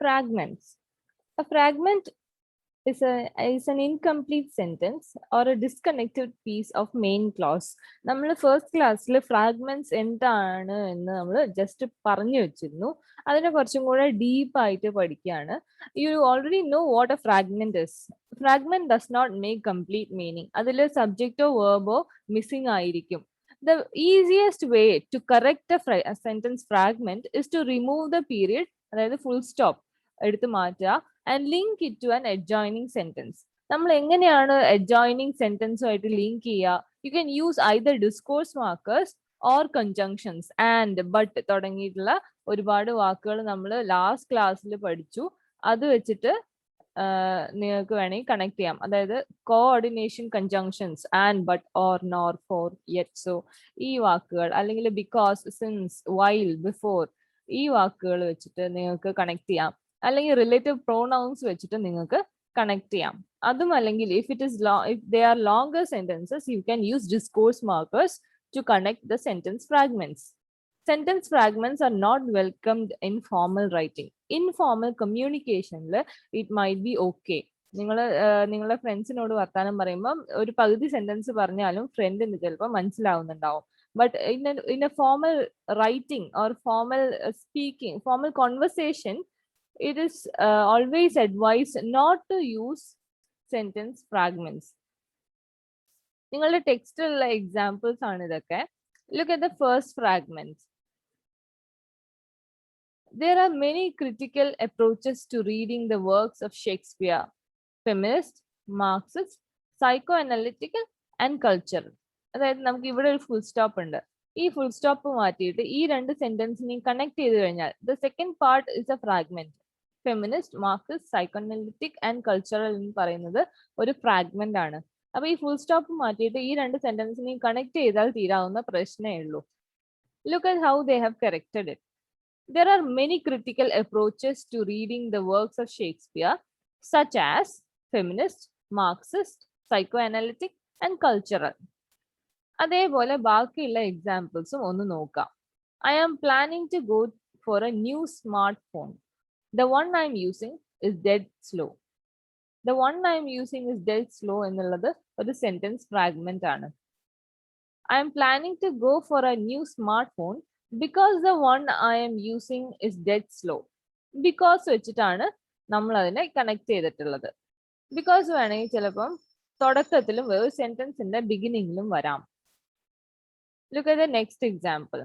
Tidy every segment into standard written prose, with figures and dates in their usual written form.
Fragments. A fragment is an incomplete sentence or a disconnected piece of main clause. നമ്മൾ first ക്ലാസ്സിൽ fragments എന്താണ് എന്ന് നമ്മൾ just പറഞ്ഞു വെച്ചിരുന്നു. അതിനെ കുറച്ചും കൂടെ ഡീപ്പായിട്ട് പഠിക്കുകയാണ്. You already know what a fragment is. Fragment does not make complete meaning. അതിൽ സബ്ജക്റ്റോ വേർബോ മിസ്സിംഗ് ആയിരിക്കും. The easiest way to correct a sentence fragment is to remove the period, അതായത് full stop എടുത്ത് മാറ്റുക, and link it to an adjoining sentence. നമ്മൾ എങ്ങനെയാണ് adjoining സെന്റൻസുമായിട്ട് link ചെയ്യുക? You can use either discourse markers or conjunctions. And but തുടങ്ങിയിട്ടുള്ള ഒരുപാട് വാക്കുകൾ നമ്മൾ ലാസ്റ്റ് ക്ലാസ്സിൽ പഠിച്ചു. അത് വെച്ചിട്ട് നിങ്ങൾക്ക് വേണമെങ്കിൽ കണക്ട് ചെയ്യാം. അതായത് coordination conjunctions and, but, or, nor, for, yet, so ഈ വാക്കുകൾ, അല്ലെങ്കിൽ ബിക്കോസ്, സിൻസ്, വൈൽ, ബിഫോർ ഈ വാക്കുകൾ വെച്ചിട്ട് നിങ്ങൾക്ക് കണക്ട് ചെയ്യാം. അല്ലെങ്കിൽ റിലേറ്റീവ് പ്രോനൗൺസ് വെച്ചിട്ട് നിങ്ങൾക്ക് കണക്ട് ചെയ്യാം. അതും അല്ലെങ്കിൽ if they are longer sentences, you can use discourse markers to connect the sentence fragments. Sentence fragments are not welcomed in formal writing. Informal communication, it might be okay. നിങ്ങളുടെ ഫ്രണ്ട്സിനോട് വർത്താനം പറയുമ്പോൾ ഒരു പകുതി സെന്റൻസ് പറഞ്ഞാലും ഫ്രണ്ടിന് ചിലപ്പോൾ മനസ്സിലാവുന്നുണ്ടാവും. But in a formal writing or formal speaking, formal conversation, it is always advised not to use sentence fragments. നിങ്ങളുടെ ടെക്സ്റ്റിലുള്ള എക്സാമ്പിൾസ് ആണ് ഇതൊക്കെ. Look at the first fragment. There are many critical approaches to reading the works of Shakespeare: feminist, Marxist, psychoanalytical and cultural. അതായത് നമുക്ക് ഇവിടെ ഒരു full stop ഉണ്ട്. ഈ ഫുൾ സ്റ്റോപ്പ് മാറ്റിയിട്ട് ഈ രണ്ട് സെന്റൻസിനെയും കണക്ട് ചെയ്ത് കഴിഞ്ഞാൽ the second part is a fragment. Feminist, Marxist, psychoanalytic and cultural എന്ന് പറയുന്നത് ഒരു ഫ്രാഗ്മെന്റ് ആണ്. അപ്പൊ ഈ ഫുൾ സ്റ്റോപ്പ് മാറ്റിയിട്ട് ഈ രണ്ട് സെന്റൻസിനെയും കണക്ട് ചെയ്താൽ തീരാവുന്ന പ്രശ്നമേ ഉള്ളൂ. Look at how they have corrected it. There are many critical approaches to reading the works of Shakespeare, such as feminist, Marxist, psychoanalytic and cultural. അതേപോലെ ബാക്കിയുള്ള എക്സാമ്പിൾസും ഒന്ന് നോക്കാം. I am planning to go for a new smartphone. The one I'm using is dead slow. The one I'm using is dead slow എന്നുള്ളത് ഒരു sentence fragment ആണ്. I am planning to go for a new smartphone because the one I am using is dead slow. Because വെച്ചിട്ടാണ് നമ്മൾ അതിനെ connect ചെയ്തിട്ടുള്ളത്. Because വേണമെങ്കിൽ ചിലപ്പം തുടക്കത്തിലും ഒരു സെന്റൻസിന്റെ ബിഗിനിങ്ങിലും വരാം. Look at the next example.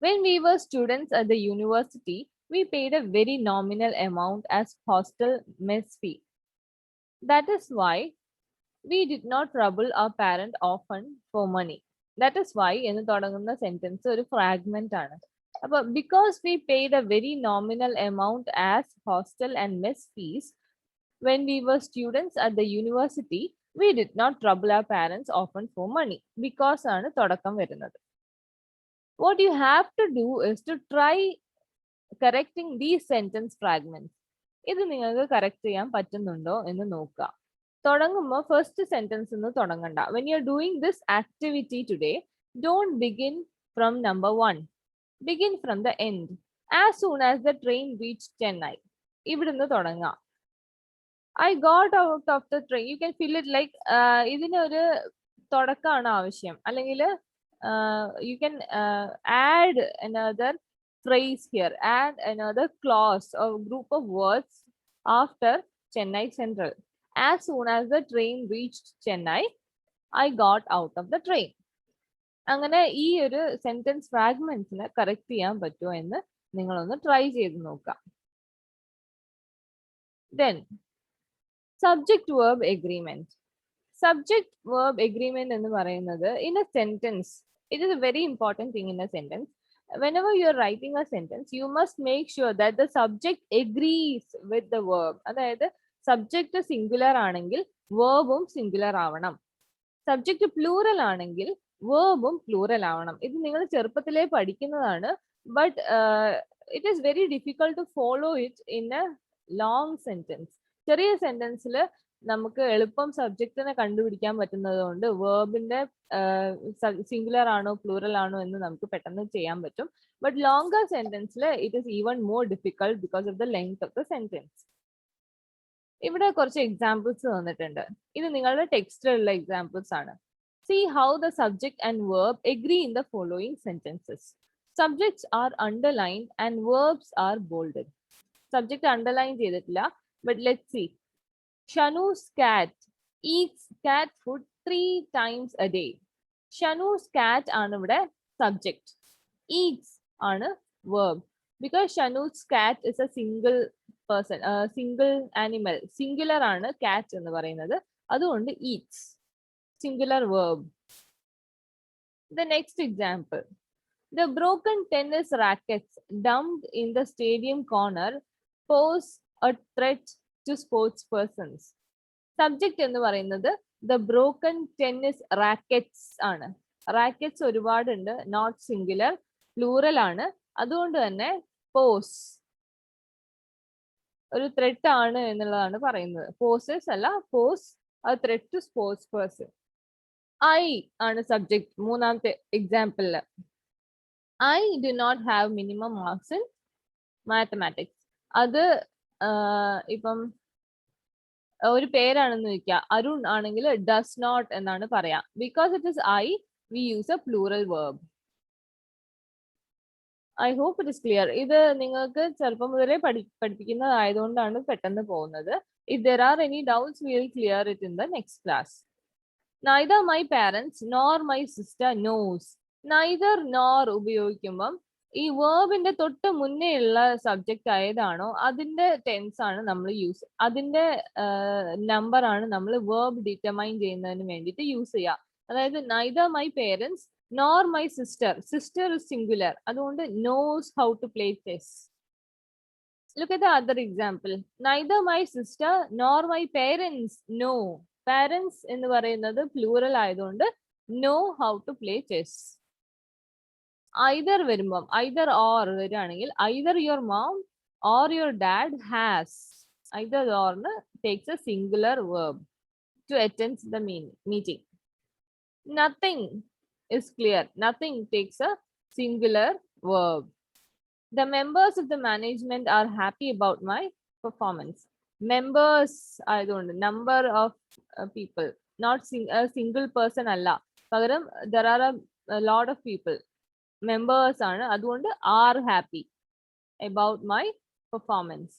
When we were students at the university, we paid a very nominal amount as hostel mess fee. That is why we did not trouble our parent often for money. That is why എന്ന് തുടങ്ങുന്ന sentence ഒരു fragment ആണ്. അപ്പൊ because we paid a very nominal amount as hostel and mess fees when we were students at the university, we did not trouble our parents often for money. Because ആണ് തുടക്കം വരുന്നത്. What you have to do is to try correcting these sentence fragments. ഇത് നിങ്ങൾക്ക് correct ചെയ്യാൻ പറ്റുന്നുണ്ടോ എന്ന് നോക്കുക. തുടങ്ങുമ്പോൾ ഫസ്റ്റ് സെന്റൻസ് നിന്ന് തുടങ്ങണ്ട. When you are doing this activity today, don't begin from number 1. Begin from the end. As soon as the train reached Chennai. ഇവിടുന്ന് തുടങ്ങാം. I got out of the train. You can feel it like ഇതിനൊരു തുടക്കമാണ് ആവശ്യം. അല്ലെങ്കിൽ you can add another phrase here, add another clause or group of words after Chennai Central. As soon as the train reached Chennai, I got out of the train. അങ്ങനെ ഈ ഒരു sentence ഫ്രാഗ്മെന്റ്സിനെ correct ചെയ്യാൻ പറ്റുമോ എന്ന് നിങ്ങളൊന്ന് try ചെയ്ത് നോക്കാം. Then subject verb agreement. Subject verb agreement എന്ന് പറയുന്നത് in a sentence, it is a very important thing in a sentence. Whenever you are writing a sentence, you must make sure that the subject agrees with the verb. അതായത് subject singular ആണെങ്കിൽ വേർബും singular ആവണം. Subject plural ആണെങ്കിൽ വേർബും plural ആവണം. ഇത് നിങ്ങൾ ചെറുപ്പത്തിലേ പഠിക്കുന്നതാണ്. But it is very difficult to follow it in a long sentence. ചെറിയ സെന്റൻസിൽ നമുക്ക് എളുപ്പം സബ്ജക്റ്റിനെ കണ്ടുപിടിക്കാൻ പറ്റുന്നത് കൊണ്ട് വേർബിന്റെ സിംഗുലർ ആണോ പ്ലൂറൽ ആണോ എന്ന് നമുക്ക് പെട്ടെന്ന് ചെയ്യാൻ പറ്റും. ബട്ട് ലോങ്കർ സെന്റൻസിൽ it is even more difficult because of the length of the sentence. ഇവിടെ കുറച്ച് എക്സാമ്പിൾസ് തന്നിട്ടുണ്ട്. ഇത് നിങ്ങളുടെ ടെക്സ്റ്റിലുള്ള എക്സാമ്പിൾസ് ആണ്. See how the subject and verb agree in the following sentences. Subjects are underlined and verbs are bolded. Subject underline ചെയ്തിട്ടില്ല, but let's see. Shanu's cat eats cat food 3 times a day. Shanu's cat ആണ് ഇവിടെ subject. Eats ആണ് verb. Because Shanu's cat is a single person, single animal. Singular ആണ് cat എന്ന് പറയുന്നത്. അതുകൊണ്ട് eats. Singular verb. The next example. The broken tennis rackets dumped in the stadium corner pose a threat to sportspersons. Subject എന്ന് പറയുന്നത് the broken tennis rackets ആണ്. Rackets ഒരുപാടുണ്ട്, not singular, plural ആണ്. അതുകൊണ്ട് തന്നെ pose ഒരു ത്രെറ്റ് ആണ് എന്നുള്ളതാണ് പറയുന്നത്. Poses അല്ല, pose a threat to sportsperson. I ആണ് സബ്ജക്ട് മൂന്നാമത്തെ എക്സാമ്പിളില്. I do not have minimum marks in mathematics. അത് ഇപ്പം ഒരു പേരാണെന്ന് വെക്കുക, അരുൺ ആണെങ്കിൽ does not എന്നാണ് പറയാ. Because it is I, we use a plural verb. I hope it is clear. ഇത് നിങ്ങൾക്ക് ചെറുപ്പം മുതലേ പഠിപ്പിക്കുന്നതായതുകൊണ്ടാണ് പെട്ടെന്ന് പോകുന്നത്. If there are any doubts, we will clear it in the next class. Neither my parents nor my sister knows. Neither nor ഉപയോഗിക്കുമ്പം ഈ വേർബിന്റെ തൊട്ട് മുന്നേ ഉള്ള സബ്ജക്റ്റ് ആയതാണോ അതിന്റെ ടെൻസ് ആണ് നമ്മൾ യൂസ്, അതിന്റെ നമ്പർ ആണ് നമ്മൾ വേർബ് ഡിറ്റർമൈൻ ചെയ്യുന്നതിന് വേണ്ടിയിട്ട് യൂസ് ചെയ്യുക. അതായത് neither my parents nor my sister. Sister is singular. അതുകൊണ്ട് knows how to play chess. Look at the other example. Neither my sister nor my parents know. Parents എന്ന് പറയുന്നത് plural ആയതുകൊണ്ട് know how to play chess. Either വരുമ്പം either or വരികയാണെങ്കിൽ either your mom or your dad has. Either or takes a singular verb to attend the meeting. Nothing is clear. Nothing takes a singular verb. The members of the management are happy about my performance. Members ആയതുകൊണ്ട് number of people, not a single person അല്ല, പകരം there are a lot of people. Members ആണ്, അതുകൊണ്ട് are happy about my performance.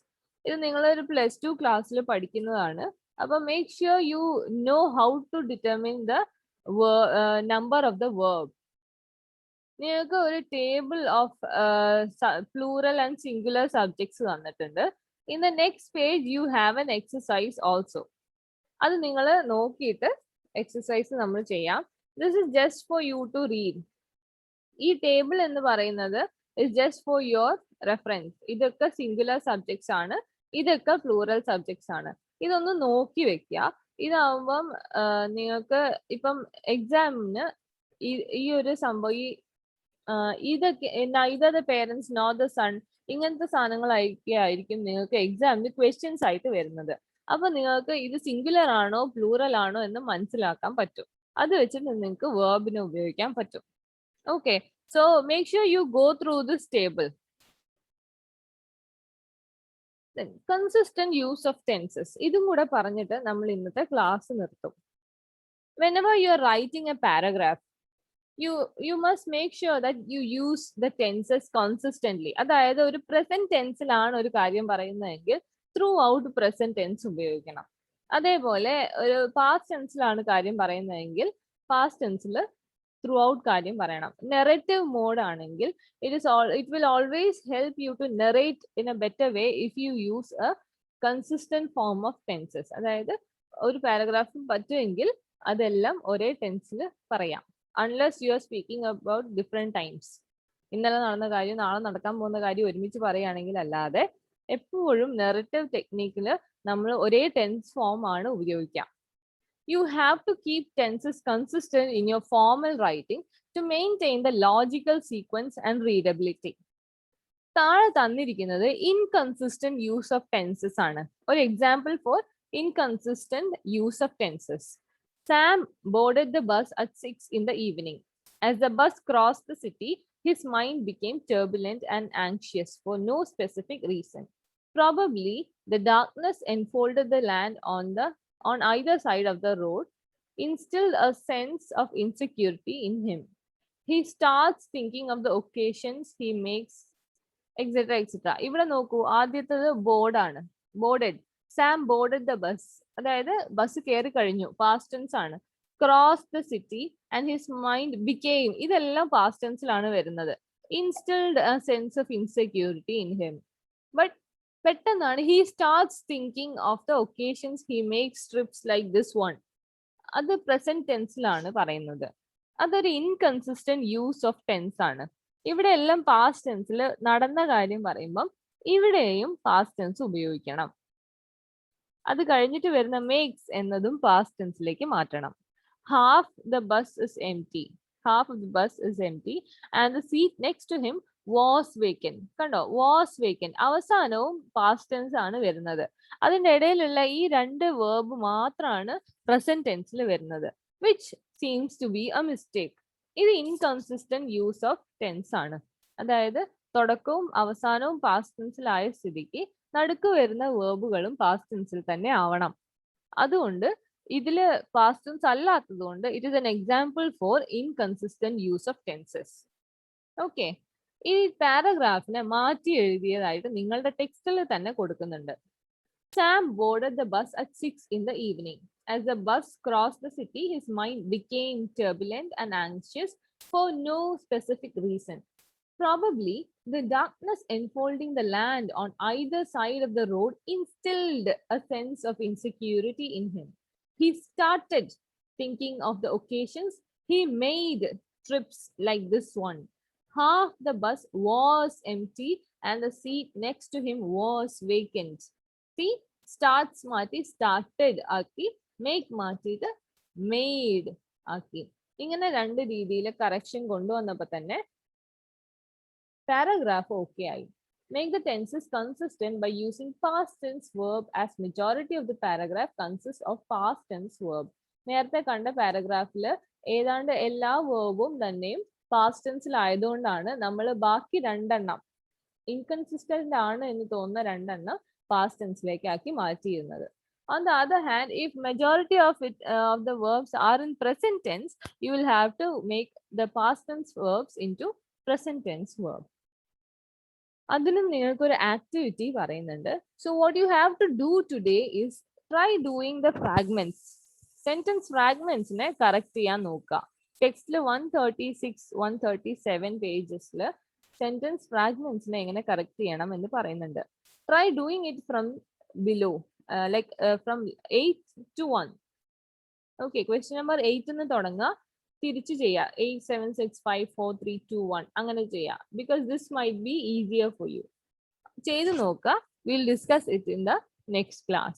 ഇത് നിങ്ങളൊരു +2 ക്ലാസ്സിൽ പഠിക്കുന്നതാണ്. അപ്പൊ make sure you know how to determine the number of the verb. നിങ്ങൾക്ക് ഒരു table of plural and singular subjects തന്നിട്ടുണ്ട്. In the next page you have an exercise also. അത് നിങ്ങൾ നോക്കിയിട്ട് എക്സസൈസ് നമ്മൾ ചെയ്യാം. This is just for you to read. ഈ table എന്ന് പറയുന്നത് is just for your reference. ഇതൊക്കെ സിംഗുലർ സബ്ജക്ട്സ് ആണ്, ഇതൊക്കെ പ്ലൂറൽ സബ്ജക്ട്സ് ആണ്. ഇതൊന്ന് നോക്കി വെക്കുക. ഇതാവുമ്പം നിങ്ങൾക്ക് ഇപ്പം എക്സാമിന് ഈ ഒരു സംഭവം ഇതൊക്കെ neither the parents nor the son ഇങ്ങനത്തെ സാധനങ്ങളായിരിക്കും നിങ്ങൾക്ക് എക്സാമിന് ക്വസ്റ്റ്യൻസ് ആയിട്ട് വരുന്നത്. അപ്പൊ നിങ്ങൾക്ക് ഇത് സിംഗുലർ ആണോ പ്ലൂറൽ ആണോ എന്ന് മനസ്സിലാക്കാൻ പറ്റും. അത് വെച്ചിട്ട് നിങ്ങൾക്ക് വേർബിനെ ഉപയോഗിക്കാൻ പറ്റും. Okay, so make sure you go through this table. Consistent use of tenses ഇതും കൂടെ പറഞ്ഞിട്ട് നമ്മൾ ഇന്നത്തെ ക്ലാസ് നിർത്തും. Whenever you are writing a paragraph, you must make sure that you use the tenses consistently. അതായത് ഒരു പ്രസന്റ് ടെൻസിലാണ് ഒരു കാര്യം പറയുന്നതെങ്കിൽ ത്രൂ ഔട്ട് പ്രസന്റ് ടെൻസ് ഉപയോഗിക്കണം. അതേപോലെ ഒരു പാസ്റ്റ് ടെൻസിലാണ് കാര്യം പറയുന്നതെങ്കിൽ പാസ്റ്റ് ടെൻസിൽ ത്രൂ ഔട്ട് കാര്യം പറയണം. നെറേറ്റീവ് മോഡ് ആണെങ്കിൽ it will always help you to narrate in a better way if you use a consistent form of tenses. അതായത് ഒരു പാരഗ്രാഫും പറ്റുമെങ്കിൽ അതെല്ലാം ഒരേ ടെൻസിൽ പറയാം. Unless you are speaking about different times. ഇന്നലെ നടന്ന കാര്യം നാളെ നടക്കാൻ പോകുന്ന കാര്യം ഒരുമിച്ച് പറയുകയാണെങ്കിൽ അല്ലാതെ എപ്പോഴും നെറേറ്റീവ് ടെക്നിക്കിൽ നമ്മൾ ഒരേ ടെൻസ് ഫോം ആണ് ഉപയോഗിക്കുക. You have to keep tenses consistent in your formal writing to maintain the logical sequence and readability. താഴെ തന്നിരിക്കുന്നത് inconsistent use of tenses ആണ്. ഒരു example for inconsistent use of tenses. Sam boarded the bus at 6 in the evening. As the bus crossed the city, his mind became turbulent and anxious for no specific reason. Probably the darkness enfolded the land on either side of the road, instilled a sense of insecurity in him. He starts thinking of the occasions he makes, etc. etc. ഇവിടെ നോക്കൂ, ആദ്യത്തേത് ബോർഡാണ്. Boarded. Sam boarded the bus, അതായത് bus കയറി കഴിഞ്ഞു, past tense ആണ്. Cross the city and his mind became, ഇതെല്ലാം past ടെൻസിലാണ് വരുന്നത്. Instilled a sense of insecurity in him. But പെട്ടെന്നാണ് he starts thinking of the occasions he makes trips like this one. അത് present ടെൻസിലാണ് പറയുന്നത്. അതൊരു inconsistent use of tense ആണ്. ഇവിടെ എല്ലാം പാസ്റ്റ് ടെൻസിൽ നടന്ന കാര്യം പറയുമ്പം ഇവിടെയും പാസ്റ്റ് ടെൻസ് ഉപയോഗിക്കണം. അത് കഴിഞ്ഞിട്ട് വരുന്ന മേക്സ് എന്നതും പാസ്റ്റ് ടെൻസിലേക്ക് മാറ്റണം. Half the bus is empty. Half of the bus is empty and the seat next to him was vacant. കണ്ടോ, വാസ് വേക്കന്റ് അവസാനവും പാസ്റ്റ് ടെൻസ് ആണ് വരുന്നത്. അതിന്റെ ഇടയിലുള്ള ഈ രണ്ട് വേർബ് മാത്രമാണ് പ്രസന്റ് ടെൻസിൽ വരുന്നത്, which seems to be a mistake. ഇത് ഇൻകൺസിസ്റ്റന്റ് യൂസ് ഓഫ് ടെൻസ് ആണ്. അതായത് തുടക്കവും അവസാനവും പാസ്റ്റ് ടെൻസിലായ സ്ഥിതിക്ക് നടുക്ക് വരുന്ന വേർബുകളും പാസ്റ്റ് ടെൻസിൽ തന്നെ ആവണം. അതുകൊണ്ട് ഇതില് പാസ്റ്റ് ടെൻസ് അല്ലാത്തത് കൊണ്ട് it is an example for inconsistent use of tenses. Okay, ഈ പാരഗ്രാഫിനെ മാറ്റി എഴുതിയതായിട്ട് നിങ്ങളുടെ ടെക്സ്റ്റിൽ തന്നെ കൊടുക്കുന്നുണ്ട്. Sam boarded the bus at 6 in the evening. As the bus crossed the city, his mind became turbulent and anxious for no specific reason. Probably the darkness enfolding the land on either side of the road instilled a sense of insecurity in him. He started thinking of the occasions he made trips like this one. Half the bus was empty and the seat next to him was vacant. See, starts മാറ്റി started ആക്കി, make മാറ്റിയിട്ട് made ആക്കി. ഇങ്ങനെ രണ്ട് രീതിയിൽ correction കൊണ്ടുവന്നപ്പോൾ തന്നെ paragraph okay ആയി. Make the tenses consistent by using past tense verb as majority of the paragraph consists of past tense verb. നേരത്തെ കണ്ട പാരഗ്രാഫിൽ ഏതാണ്ട് എല്ലാ വേർബും തന്നെയും പാസ്റ്റ് ടെൻസിൽ ആയതുകൊണ്ടാണ് നമ്മൾ ബാക്കി രണ്ടെണ്ണം ഇൻകൺസിസ്റ്റന്റ് ആണ് എന്ന് തോന്നുന്ന രണ്ടെണ്ണം past tense ലേക്ക് ആക്കി മാറ്റിയിരുന്നത്. On the other hand, if majority of the verbs are in present tense, you will have to make the past tense verbs into present tense verb. അതിനും നിങ്ങൾക്ക് ഒരു ആക്ടിവിറ്റി പറയുന്നുണ്ട്. So what you have to do today is try doing the fragments. Sentence fragments നെ correct ചെയ്യാൻ നോക്കുക. ടെക്സ്റ്റിൽ 136, 137 പേജസിൽ sentence ഫ്രാഗ്മെന്റ്സിനെ എങ്ങനെ correct ചെയ്യണം എന്ന് പറയുന്നുണ്ട്. Try doing it from below, from 8 to 1. Okay, question number 8 എന്ന് തുടങ്ങുക, തിരിച്ചു ചെയ്യുക 8, 7, 6, 5, 4, 3, 2, 1 അങ്ങനെ ചെയ്യുക. Because this might be easier for you. ചെയ്ത് നോക്കുക. We'll discuss it in the next class.